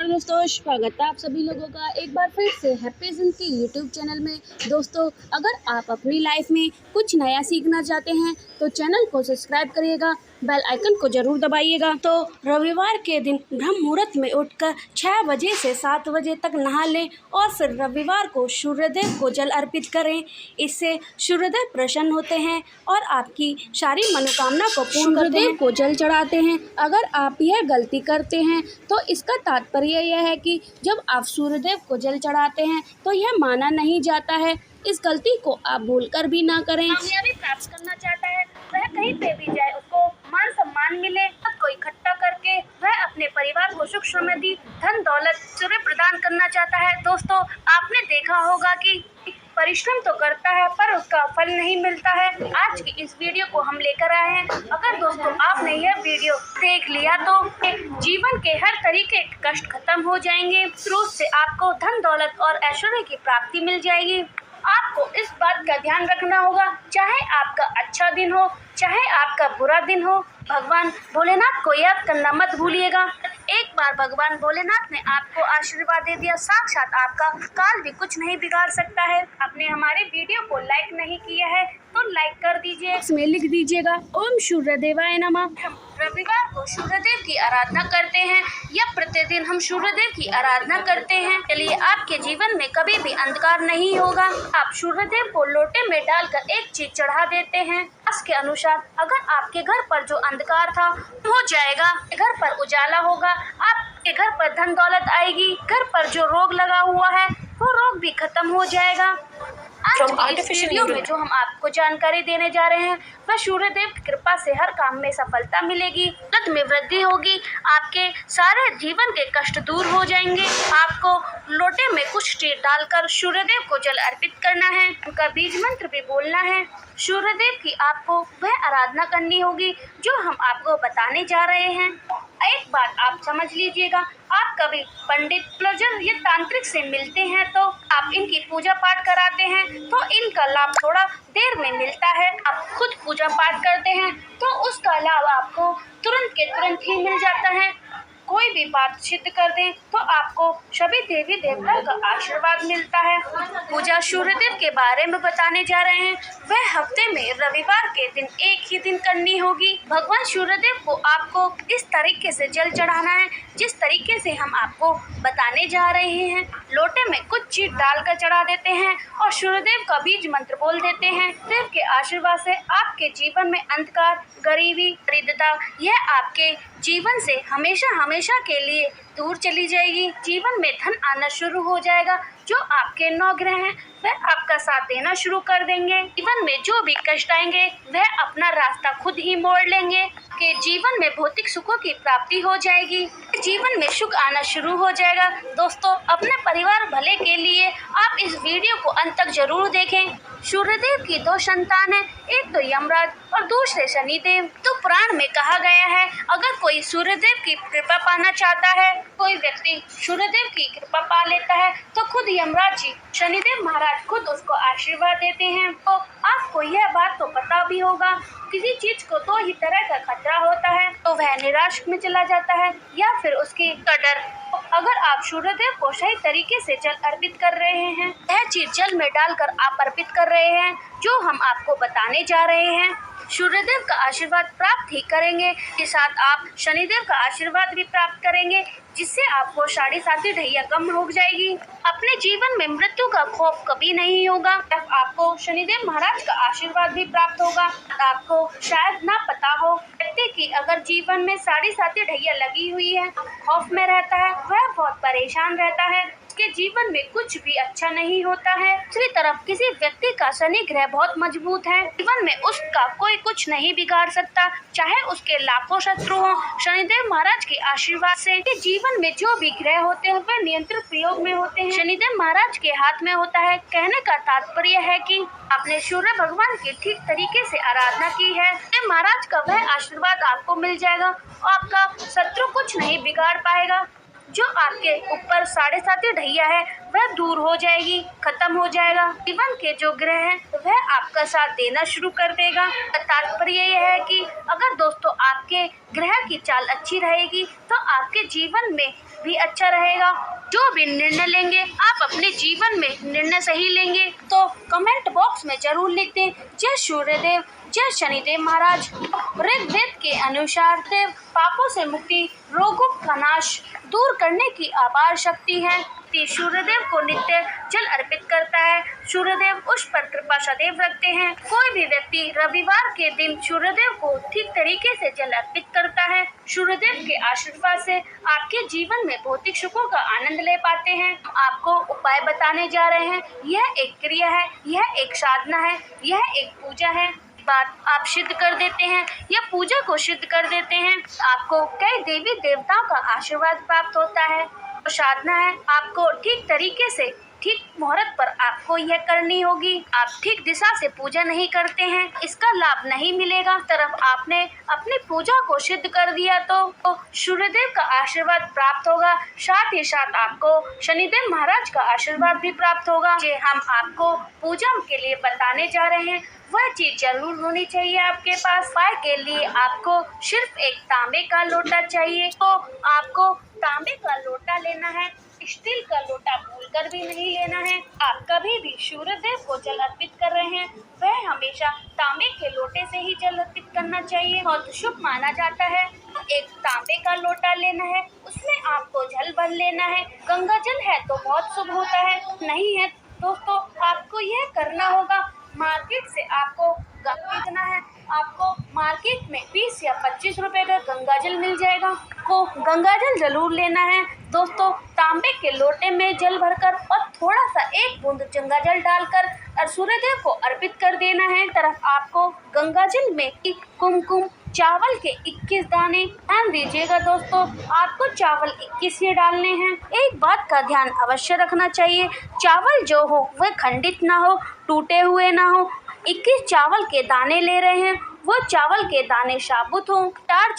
दोस्तों, स्वागत है आप सभी लोगों का एक बार फिर से हैप्पी जिंदगी यूट्यूब चैनल में। दोस्तों, अगर आप अपनी लाइफ में कुछ नया सीखना चाहते हैं तो चैनल को सब्सक्राइब करिएगा, बेल आइकन को जरूर दबाइएगा। तो रविवार के दिन ब्रह्म मुहूर्त में उठकर 6 बजे से 7 बजे तक नहा लें और फिर रविवार को सूर्यदेव को जल अर्पित करें। इससे सूर्यदेव प्रसन्न होते हैं और आपकी सारी मनोकामना को पूर्ण करते हैं। को जल चढ़ाते हैं। अगर आप यह गलती करते हैं तो इसका तात्पर्य यह है कि जब आप सूर्यदेव को जल चढ़ाते हैं तो यह माना नहीं जाता है। इस गलती को आप भूलकर भी ना करें। कामयाबी प्राप्त करना चाहता है, वह कहीं पे भी जाए उसको मान सम्मान मिले, को इकट्ठा करके वह अपने परिवार को सुख समृद्धि धन दौलत सूर्य प्रदान करना चाहता है। दोस्तों, आपने देखा होगा कि परिश्रम तो करता है पर उसका फल नहीं मिलता है। आज की इस वीडियो को हम लेकर आए हैं। अगर दोस्तों आपने यह वीडियो देख लिया तो जीवन के हर तरीके के कष्ट खत्म हो जाएंगे। स्रोत से आपको धन दौलत और ऐश्वर्य की प्राप्ति मिल जाएगी। आपको इस बात का ध्यान रखना होगा, चाहे आपका अच्छा दिन हो चाहे आपका बुरा दिन हो, भगवान भोलेनाथ को याद करना मत भूलिएगा। एक बार भगवान भोलेनाथ ने आपको आशीर्वाद दे दिया, साक्षात आपका काल भी कुछ नहीं बिगाड़ सकता है। आपने हमारे वीडियो को लाइक नहीं किया है तो लाइक कर दीजिए। इसमें लिख दीजिएगा ओम सूर्यदेवाय नमः। रविवार को सूर्यदेव की आराधना करते हैं या प्रतिदिन हम सूर्यदेव की आराधना करते हैं, चलिए आपके जीवन में कभी भी अंधकार नहीं होगा। आप सूर्यदेव को लोटे में डालकर एक चीज चढ़ा देते हैं। इसके अनुसार अगर आपके घर पर जो अंधकार था हो जाएगा, घर पर उजाला होगा, आपके घर पर धन दौलत आएगी, घर पर जो रोग लगा हुआ है वो रोग भी खत्म हो जाएगा। आज की इस वीडियो में जो हम आपको जानकारी देने जा रहे हैं वह सूर्यदेव की कृपा से हर काम में सफलता मिलेगी, धन में वृद्धि होगी, आपके सारे जीवन के कष्ट दूर हो जाएंगे। आपको लोटे में कुछ चीज डालकर सूर्यदेव को जल अर्पित करना है, उनका बीज मंत्र भी बोलना है। सूर्यदेव की आपको वह आराधना करनी होगी जो हम आपको बताने जा रहे हैं। एक बात आप समझ लीजिएगा, आप कभी पंडित प्लजर या तांत्रिक से मिलते हैं तो आप इनकी पूजा पाठ कराते हैं तो इनका लाभ थोड़ा देर में मिलता है। आप खुद पूजा पाठ करते हैं तो उसका लाभ आपको तुरंत के तुरंत ही मिल जाता है। कोई भी बात सिद्ध कर दें तो आपको सभी देवी देवता का आशीर्वाद मिलता है। पूजा सूर्यदेव के बारे में बताने जा रहे हैं, वह हफ्ते में रविवार के दिन एक ही दिन करनी होगी। भगवान सूर्यदेव को आपको इस तरीके से जल चढ़ाना है जिस तरीके से हम आपको बताने जा रहे हैं। लोटे में कुछ चीज डालकर चढ़ा देते हैं और सूर्यदेव का बीज मंत्र बोल देते हैं। देव के आशीर्वाद से आपके जीवन में अंधकार, गरीबी, दरिद्रता यह आपके जीवन से हमेशा के लिए दूर चली जाएगी। जीवन में धन आना शुरू हो जाएगा। जो आपके 9 ग्रह हैं वह आपका साथ देना शुरू कर देंगे। जीवन में जो भी कष्ट आएंगे वह अपना रास्ता खुद ही मोड़ लेंगे। के जीवन में भौतिक सुखों की प्राप्ति हो जाएगी, जीवन में सुख आना शुरू हो जाएगा। दोस्तों, अपने परिवार भले के लिए आप इस वीडियो को अंत तक जरूर देखें। सूर्यदेव की 2 संतान है, एक तो यमराज और दूसरे शनिदेव। तो पुराण में कहा गया है, अगर कोई सूर्यदेव की कृपा पाना चाहता है, कोई व्यक्ति सूर्यदेव की कृपा पा लेता है तो खुद यमराज जी शनिदेव महाराज खुद उसको आशीर्वाद देते हैं। तो आपको यह बात तो पता भी होगा, किसी चीज को 2 ही तरह का खतरा होता है, तो वह निराश में चला जाता है या फिर उसकी डर। अगर आप सूर्यदेव को सही तरीके से जल अर्पित कर रहे हैं, यह चीज जल में डालकर आप अर्पित कर रहे हैं जो हम आपको बताने जा रहे हैं, सूर्यदेव का आशीर्वाद प्राप्त ही करेंगे। के साथ आप शनिदेव का आशीर्वाद भी प्राप्त करेंगे जिससे आपको 7.5 ढैया कम हो जाएगी। अपने जीवन में मृत्यु का खौफ कभी नहीं होगा। तब आपको शनिदेव महाराज का आशीर्वाद भी प्राप्त होगा। आपको शायद ना पता हो, व्यक्ति की अगर जीवन में 7.5 ढैया लगी हुई है, खौफ में रहता है, वह बहुत परेशान रहता है, उसके जीवन में कुछ भी अच्छा नहीं होता है। दूसरी तरफ किसी व्यक्ति का शनि ग्रह बहुत मजबूत है, जीवन में उसका कोई कुछ नहीं बिगाड़ सकता, चाहे उसके लाखों शत्रु हों। शनिदेव महाराज के आशीर्वाद से जीवन में जो भी ग्रह होते हैं वह नियंत्रित प्रयोग में होते हैं, शनिदेव महाराज के हाथ में होता है। कहने का तात्पर्य है कि आपने सूर्य भगवान की ठीक तरीके से आराधना की है, महाराज का वह आशीर्वाद आपको मिल जाएगा और आपका शत्रु कुछ नहीं बिगाड़ पाएगा। जो आपके ऊपर 7.5 ढैया है वह दूर हो जाएगी, खत्म हो जाएगा। जीवन के जो ग्रह हैं वह आपका साथ देना शुरू कर देगा। तात्पर्य यह है कि अगर दोस्तों आपके ग्रह की चाल अच्छी रहेगी तो आपके जीवन में भी अच्छा रहेगा। जो भी निर्णय लेंगे आप अपने जीवन में निर्णय सही लेंगे। तो कमेंट बॉक्स में जरूर लिख दें जय सूर्यदेव, जय शनिदेव महाराज। ऋग्वेद के अनुसार देव पापों से मुक्ति, रोगों का नाश दूर करने की अपार शक्ति है। सूर्यदेव को नित्य जल अर्पित करता है। सूर्यदेव उस पर कृपा सदैव रखते हैं। कोई भी व्यक्ति रविवार के दिन सूर्यदेव को ठीक तरीके से जल अर्पित करता है, सूर्यदेव के आशीर्वाद से आपके जीवन में भौतिक सुखों का आनंद ले पाते हैं। आपको उपाय बताने जा रहे हैं। यह एक क्रिया है, यह एक साधना है, यह एक पूजा है। बात आप सिद्ध कर देते हैं या पूजा को सिद्ध कर देते हैं, आपको कई देवी देवताओं का आशीर्वाद प्राप्त होता है। साधना है, आपको ठीक तरीके से ठीक मुहूर्त पर आपको यह करनी होगी। आप ठीक दिशा से पूजा नहीं करते हैं, इसका लाभ नहीं मिलेगा। तरफ आपने अपनी पूजा को सिद्ध कर दिया तो सूर्यदेव का आशीर्वाद प्राप्त होगा, साथ ही साथ आपको शनिदेव महाराज का आशीर्वाद भी प्राप्त होगा। जो हम आपको पूजा के लिए बताने जा रहे हैं वह चीज जरूर होनी चाहिए आपके पास। उपाय के लिए आपको सिर्फ एक तांबे का लोटा चाहिए। तो आपको तांबे का लोटा लेना है, स्टील का लोटा भूलकर भी नहीं लेना है। आप कभी भी सूर्यदेव को जल अर्पित कर रहे हैं वह हमेशा तांबे के लोटे से ही जल अर्पित करना चाहिए, बहुत शुभ माना जाता है। एक तांबे का लोटा लेना है, उसमें आपको जल भर लेना है। गंगा जल है तो बहुत शुभ होता है, नहीं है दोस्तों आपको यह करना होगा। मार्केट से आपको खरीदना है, आपको मार्केट में 20 या 25 रुपए का गंगा जल मिल जाएगा। को गंगा जल जरूर लेना है दोस्तों। तांबे के लोटे में जल भरकर और थोड़ा सा एक बूंद गंगा जल डालकर और सूर्यदेव को अर्पित कर देना है। तरफ आपको गंगा जल में कुमकुम चावल के 21 दाने, ध्यान दीजिएगा दोस्तों आपको चावल 21 ही डालने हैं। एक बात का ध्यान अवश्य रखना चाहिए, चावल जो हो वह खंडित ना हो, टूटे हुए ना हो। 21 चावल के दाने ले रहे हैं, वो चावल के दाने साबुत हो। 4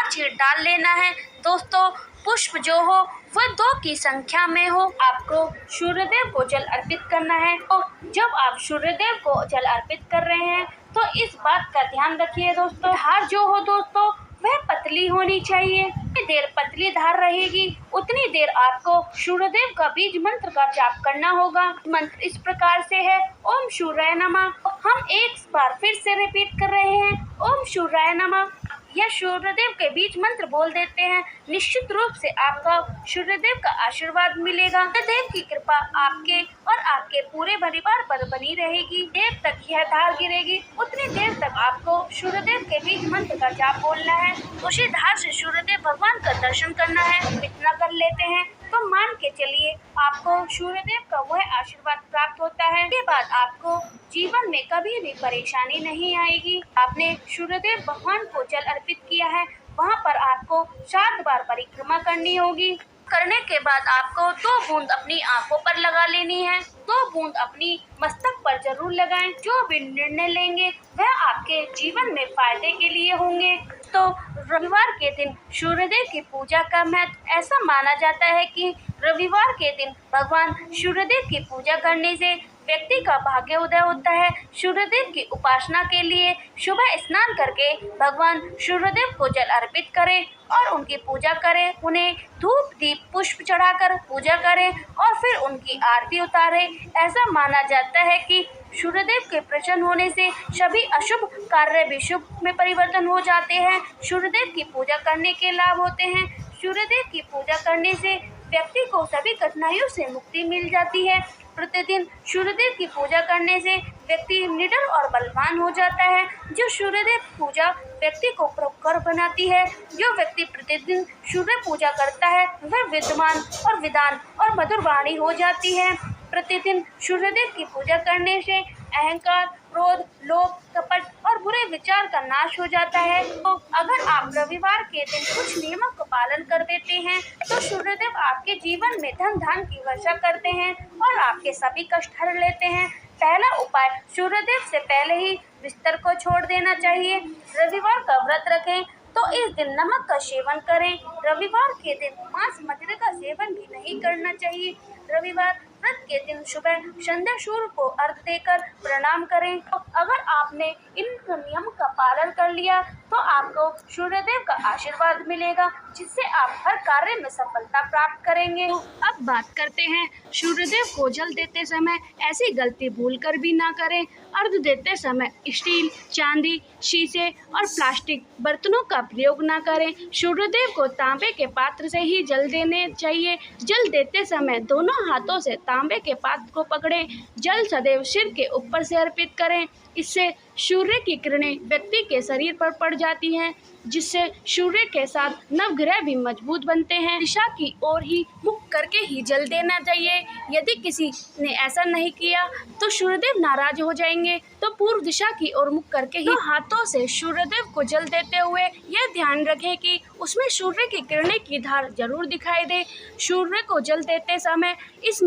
चीज डाल लेना है दोस्तों। पुष्प जो हो वह 2 की संख्या में हो। आपको सूर्यदेव को जल अर्पित करना है। तो जब आप सूर्यदेव को जल अर्पित कर रहे हैं तो इस बात का ध्यान रखिए दोस्तों, धार जो हो दोस्तों वह पतली होनी चाहिए। जितनी देर पतली धार रहेगी उतनी देर आपको सूर्यदेव का बीज मंत्र का जाप करना होगा। मंत्र इस प्रकार से है, ओम सूर्याय नमः। हम एक बार फिर से रिपीट कर रहे हैं, ओम सूर्याय नमः। यह सूर्यदेव के बीज मंत्र बोल देते हैं, निश्चित रूप से आपका सूर्यदेव का आशीर्वाद मिलेगा। सूर्यदेव की कृपा आपके और आपके पूरे परिवार पर बनी रहेगी। देर तक यह धार गिरेगी उतनी देर तक आपको सूर्यदेव के बीज मंत्र का जाप बोलना है। उसी धार से सूर्यदेव भगवान का दर्शन करना है। इतना कर लेते हैं तो मान के चलिए आपको सूर्यदेव का वह आशीर्वाद प्राप्त होता है। इसके बाद आपको जीवन में कभी भी परेशानी नहीं आएगी। आपने सूर्यदेव भगवान को जल अर्पित किया है, वहाँ पर आपको 7 बार परिक्रमा करनी होगी। करने के बाद आपको 2 बूंद अपनी आंखों पर लगा लेनी है, 2 बूंद अपनी मस्तक पर जरूर लगाएं। जो भी निर्णय लेंगे वह आपके जीवन में फायदे के लिए होंगे। तो रविवार के दिन सूर्यदेव की पूजा का महत्व ऐसा माना जाता है कि रविवार के दिन भगवान सूर्यदेव की पूजा करने से व्यक्ति का भाग्य उदय होता है। सूर्यदेव की उपासना के लिए सुबह स्नान करके भगवान सूर्यदेव को जल अर्पित करें और उनकी पूजा करें। उन्हें धूप दीप पुष्प चढ़ाकर पूजा करें और फिर उनकी आरती उतारें। ऐसा माना जाता है कि सूर्यदेव के प्रसन्न होने से सभी अशुभ कार्य भी शुभ में परिवर्तन हो जाते हैं। सूर्यदेव की पूजा करने के लाभ होते हैं। सूर्यदेव की पूजा करने से व्यक्ति को सभी कठिनाइयों से मुक्ति मिल जाती है। प्रतिदिन सूर्यदेव की पूजा करने से व्यक्ति निडर और बलवान हो जाता है। जो सूर्यदेव पूजा व्यक्ति को प्रखर बनाती है। जो व्यक्ति प्रतिदिन सूर्य पूजा करता है वह विद्वान और विद्वान और मधुर वाणी हो जाती है। प्रतिदिन सूर्यदेव की पूजा करने से अहंकार, क्रोध, लोभ, कपट और बुरे विचार का नाश हो जाता है। तो अगर आप रविवार के दिन कुछ नियमों का पालन कर देते हैं तो सूर्यदेव आपके जीवन में धन धान की वर्षा करते हैं और आपके सभी कष्ट हर लेते हैं। पहला उपाय, सूर्यदेव से पहले ही बिस्तर को छोड़ देना चाहिए। रविवार का व्रत रखें तो इस दिन नमक का सेवन करें। रविवार के दिन मांस मदिरा का सेवन भी नहीं करना चाहिए। रविवार व्रत के दिन सुबह संध्या सूर्य को अर्घ्य देकर प्रणाम करें। तो अगर आपने इन नियम का पालन कर लिया तो आपको सूर्यदेव का आशीर्वाद मिलेगा, जिससे आप हर कार्य में सफलता प्राप्त करेंगे। तो अब बात करते हैं सूर्यदेव को जल देते समय ऐसी गलती भूलकर भी ना करें। अर्घ देते समय स्टील, चांदी, शीशे और प्लास्टिक बर्तनों का प्रयोग ना करें। सूर्यदेव को तांबे के पात्र से ही जल देने चाहिए। जल देते समय दोनों हाथों से तांबे के पात्र को पकड़ें। जल सदैव सिर के ऊपर से अर्पित करें। इससे सूर्य की किरणें व्यक्ति के शरीर पर पड़ जाती हैं, जिससे सूर्य के साथ नवग्रह भी मजबूत बनते हैं। दिशा की ओर ही मुख करके ही जल देना चाहिए। यदि किसी ने ऐसा नहीं किया तो सूर्यदेव नाराज हो जाएंगे। तो पूर्व दिशा की ओर मुख करके ही हाथों से सूर्यदेव को जल देते हुए यह ध्यान रखें कि उसमें सूर्य की किरणें की धार जरूर दिखाई दे। सूर्य को जल देते समय इस